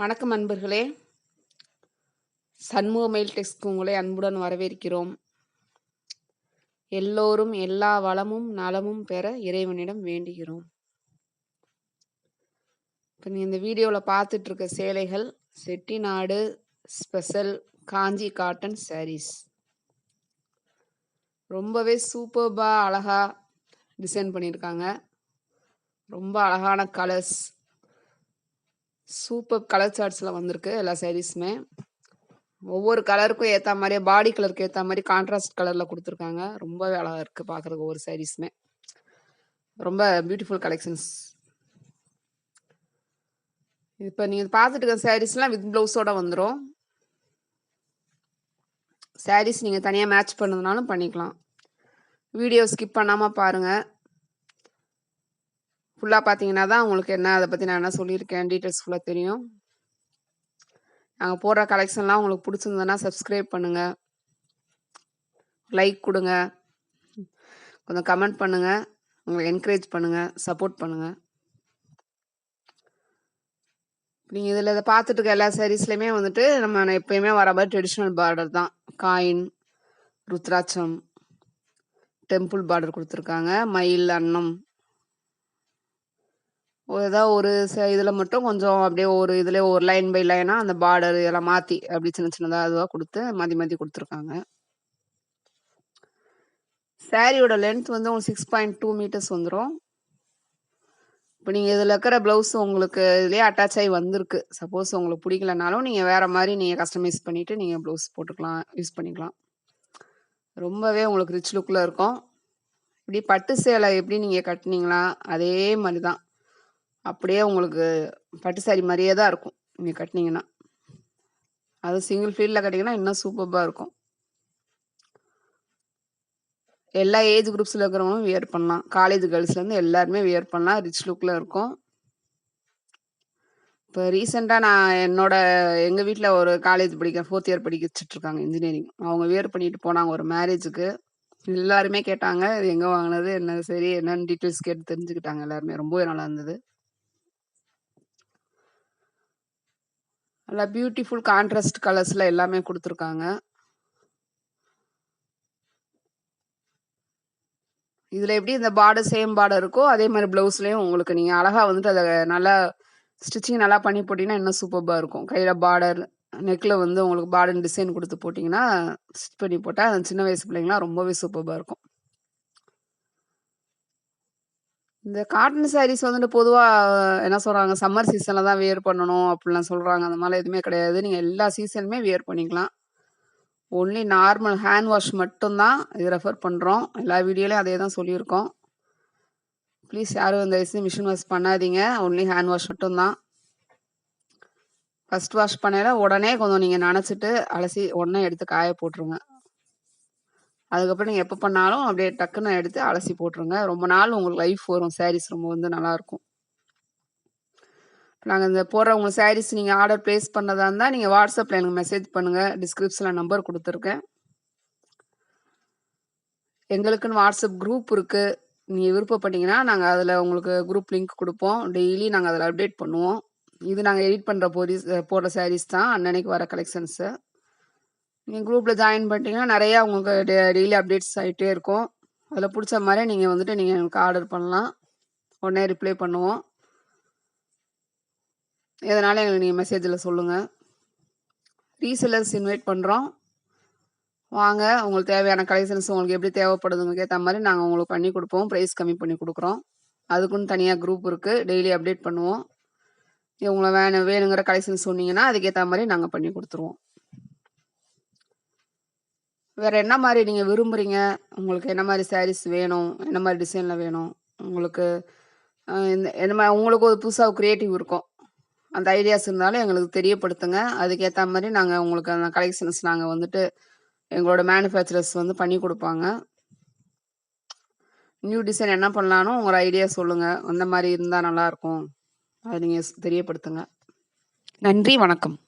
வணக்கம் அன்பர்களே. சண்முக மெயில் டெக்ஸ்ட்க்கு உங்களை அன்புடன் வரவேற்கிறோம். எல்லோரும் எல்லா வளமும் நலமும் பெற இறைவனிடம் வேண்டுகிறோம். இப்போ நீ இந்த வீடியோவில் பார்த்துட்டு இருக்க சேலைகள் செட்டிநாடு ஸ்பெஷல் காஞ்சி காட்டன் சாரீஸ். ரொம்பவே சூப்பர்பாக அழகாக டிசைன் பண்ணியிருக்காங்க. ரொம்ப அழகான கலர்ஸ், சூப்பர் கலர் சார்ட்ஸில் வந்திருக்கு எல்லா சாரீஸுமே. ஒவ்வொரு கலருக்கும் ஏற்ற மாதிரியே பாடி கலருக்கு ஏற்ற மாதிரி கான்ட்ராஸ்ட் கலரில் கொடுத்துருக்காங்க. ரொம்பவே அழகாக இருக்குது பார்க்குறதுக்கு ஒவ்வொரு சாரீஸுமே. ரொம்ப பியூட்டிஃபுல் கலெக்ஷன்ஸ். இப்போ நீங்கள் பார்த்துட்டு இருக்க சாரீஸ்லாம் வித் ப்ளவுஸோடு வந்துடும். சாரீஸ் நீங்கள் தனியாக மேட்ச் பண்ணதுனாலும் பண்ணிக்கலாம். வீடியோ ஸ்கிப் பண்ணாமல் பாருங்கள். ஃபுல்லாக பார்த்தீங்கன்னா தான் உங்களுக்கு என்ன அதை பற்றி நான் என்ன சொல்லியிருக்கேன் டீட்டெயில்ஸ் ஃபுல்லாக தெரியும். நாங்கள் போடுற கலெக்ஷன்லாம் உங்களுக்கு பிடிச்சிருந்ததுன்னா சப்ஸ்கிரைப் பண்ணுங்கள், லைக் கொடுங்க, கொஞ்சம் கமெண்ட் பண்ணுங்கள், உங்களை என்கரேஜ் பண்ணுங்கள், சப்போர்ட் பண்ணுங்கள். நீங்கள் இதில் இதை பார்த்துட்டு இருக்க எல்லா சாரீஸ்லையுமே வந்துட்டு நம்ம எப்பயுமே வர மாதிரி ட்ரெடிஷ்னல் பார்டர் தான். காயின், ருத்ராட்சம், டெம்பிள் பார்டர் கொடுத்துருக்காங்க. மயில், அன்னம், ஏதாவது ஒரு இதில் மட்டும் கொஞ்சம் அப்படியே ஒரு இதில் ஒரு லைன் பை லைனாக அந்த பார்டர் இதெல்லாம் மாற்றி அப்படி சின்ன சின்னதாக அதுவாக கொடுத்து மாற்றி கொடுத்துருக்காங்க. சாரியோட லென்த் வந்து உங்களுக்கு 6.2 மீட்டர்ஸ் வந்துடும். இப்போ நீங்கள் இதில் இருக்கிற ப்ளவுஸ் உங்களுக்கு இதுலேயே அட்டாச் ஆகி வந்திருக்கு. சப்போஸ் உங்களுக்கு பிடிக்கலனாலும் நீங்கள் வேறு மாதிரி நீங்கள் கஸ்டமைஸ் பண்ணிவிட்டு நீங்கள் ப்ளவுஸ் போட்டுக்கலாம், யூஸ் பண்ணிக்கலாம். ரொம்பவே உங்களுக்கு ரிச் லுக்கில் இருக்கும். இப்படி பட்டு சேலை எப்படி நீங்கள் கட்டினீங்களா அதே மாதிரி தான், அப்படியே உங்களுக்கு பட்டு சாரி மாதிரியே தான் இருக்கும் நீங்கள் கட்டினீங்கன்னா. அது சிங்கிள் ஃபீல்டில் கட்டிங்கன்னா இன்னும் சூப்பராக இருக்கும். எல்லா ஏஜ் குரூப்ஸில் இருக்கிறவங்களும் வியர் பண்ணலாம். காலேஜ் கேர்ள்ஸ்லேருந்து எல்லாருமே வியர் பண்ணலாம். ரிச் லுக்கில் இருக்கும். இப்போ ரீசெண்டாக நான் எங்கள் வீட்டில் ஒரு காலேஜ் படிக்க 4th இயர் படிக்க வச்சுட்ருக்காங்க இன்ஜினியரிங். அவங்க வியர் பண்ணிட்டு போனாங்க ஒரு மேரேஜுக்கு. எல்லாருமே கேட்டாங்க இது எங்கே வாங்கினது, என்ன சரி என்னன்னு டீட்டெயில்ஸ் கேட்டு தெரிஞ்சுக்கிட்டாங்க எல்லாருமே. ரொம்பவே நல்லா இருந்தது. நல்லா பியூட்டிஃபுல் கான்ட்ராஸ்ட் கலர்ஸில் எல்லாமே கொடுத்துருக்காங்க. இதில் எப்படி இந்த பார்டர் சேம் பார்டர் இருக்கோ அதே மாதிரி ப்ளவுஸ்லேயும் உங்களுக்கு நீங்கள் அழகாக வந்துட்டு அதை நல்லா ஸ்டிச்சிங் நல்லா பண்ணி போட்டிங்கன்னா இன்னும் சூப்பராக இருக்கும். கையில் பார்டர், நெக்கில் வந்து உங்களுக்கு பார்டர் டிசைன் கொடுத்து போட்டிங்கன்னா ஸ்டிச் பண்ணி போட்டால் அந்த சின்ன வயசு பிள்ளைங்களாம் ரொம்பவே சூப்பராக இருக்கும். இந்த காட்டன் சாரீஸ் வந்துட்டு பொதுவாக என்ன சொல்கிறாங்க, சம்மர் சீசனில் தான் வியர் பண்ணணும் அப்படிலாம் சொல்கிறாங்க. அந்த மாதிரிலாம் எதுவுமே கிடையாது. நீங்கள் எல்லா சீசனுமே வியர் பண்ணிக்கலாம். ஒன்லி நார்மல் ஹேண்ட் வாஷ் மட்டும்தான் இது ரெஃபர் பண்ணுறோம். எல்லா வீடியோலையும் அதே தான் சொல்லியிருக்கோம். ப்ளீஸ் யாரும் இந்த மிஷின் வாஷ் பண்ணாதீங்க. ஒன்லி ஹேண்ட் வாஷ் மட்டும்தான். ஃபஸ்ட் வாஷ் பண்ணையில உடனே கொஞ்சம் நீங்கள் நனைச்சிட்டு அலசி உடனே எடுத்து காய போட்டுருங்க. அதுக்கப்புறம் நீங்கள் எப்போ பண்ணாலும் அப்படியே டக்குன்னு எடுத்து அலசி போட்டுருங்க. ரொம்ப நாள் உங்களுக்கு லைஃப் வரும். சாரீஸ் ரொம்ப வந்து நல்லாயிருக்கும். நாங்கள் இந்த போடுற உங்கள் சாரீஸ் நீங்கள் ஆர்டர் ப்ளேஸ் பண்ணதா இருந்தால் நீங்கள் வாட்ஸ்அப்பில் எனக்கு மெசேஜ் பண்ணுங்கள். டிஸ்கிரிப்ஷனில் நம்பர் கொடுத்துருக்கேன். எங்களுக்குன்னு வாட்ஸ்அப் குரூப் இருக்குது. நீங்கள் விருப்பப்பட்டீங்கன்னா நாங்கள் அதில் உங்களுக்கு குரூப் லிங்க் கொடுப்போம். டெய்லி நாங்கள் அதில் அப்டேட் பண்ணுவோம். இது நாங்கள் எடிட் பண்ணுற போடுற சாரீஸ் தான், அன்னன்னைக்கு வர கலெக்ஷன்ஸு. நீங்கள் குரூப்பில் ஜாயின் பண்ணிட்டீங்கன்னா நிறையா உங்களுக்கு டெய்லி அப்டேட்ஸ் ஆகிட்டே இருக்கும். அதில் பிடிச்ச மாதிரி நீங்கள் வந்துட்டு நீங்கள் எனக்கு ஆர்டர் பண்ணலாம். உடனே ரிப்ளை பண்ணுவோம். எதனால எங்களுக்கு நீங்கள் மெசேஜில் சொல்லுங்கள். ரீசெல்லர்ஸ் இன்வைட் பண்ணுறோம். வாங்க, உங்களுக்கு தேவையான கலெக்ஷன்ஸ் உங்களுக்கு எப்படி தேவைப்படுதுங்களுக்கு ஏற்ற மாதிரி நாங்கள் உங்களுக்கு பண்ணி கொடுப்போம். ப்ரைஸ் கம்மி பண்ணி கொடுக்குறோம். அதுக்குன்னு தனியாக குரூப் இருக்குது. டெய்லி அப்டேட் பண்ணுவோம். உங்களை வேணுங்கிற கலெக்ஷன்ஸ் சொன்னீங்கன்னா அதுக்கேற்ற மாதிரி நாங்கள் பண்ணி கொடுத்துருவோம். வேறு என்ன மாதிரி நீங்கள் விரும்புகிறீங்க, உங்களுக்கு என்ன மாதிரி சாரீஸ் வேணும், என்ன மாதிரி டிசைனில் வேணும், உங்களுக்கு என்ன மாதிரி உங்களுக்கு ஒரு புதுசாக க்ரியேட்டிவ் இருக்கும். அந்த ஐடியாஸ் இருந்தாலும் எங்களுக்கு தெரியப்படுத்துங்க. அதுக்கேற்ற மாதிரி நாங்கள் உங்களுக்கு அந்த கலெக்ஷன்ஸ் நாங்கள் வந்துட்டு எங்களோட மேனுஃபேக்சரர்ஸ் வந்து பண்ணி கொடுப்பாங்க. நியூ டிசைன் என்ன பண்ணலான்னு உங்களோட ஐடியா சொல்லுங்கள். அந்த மாதிரி இருந்தால் நல்லாயிருக்கும். அதை நீங்கள் தெரியப்படுத்துங்க. நன்றி, வணக்கம்.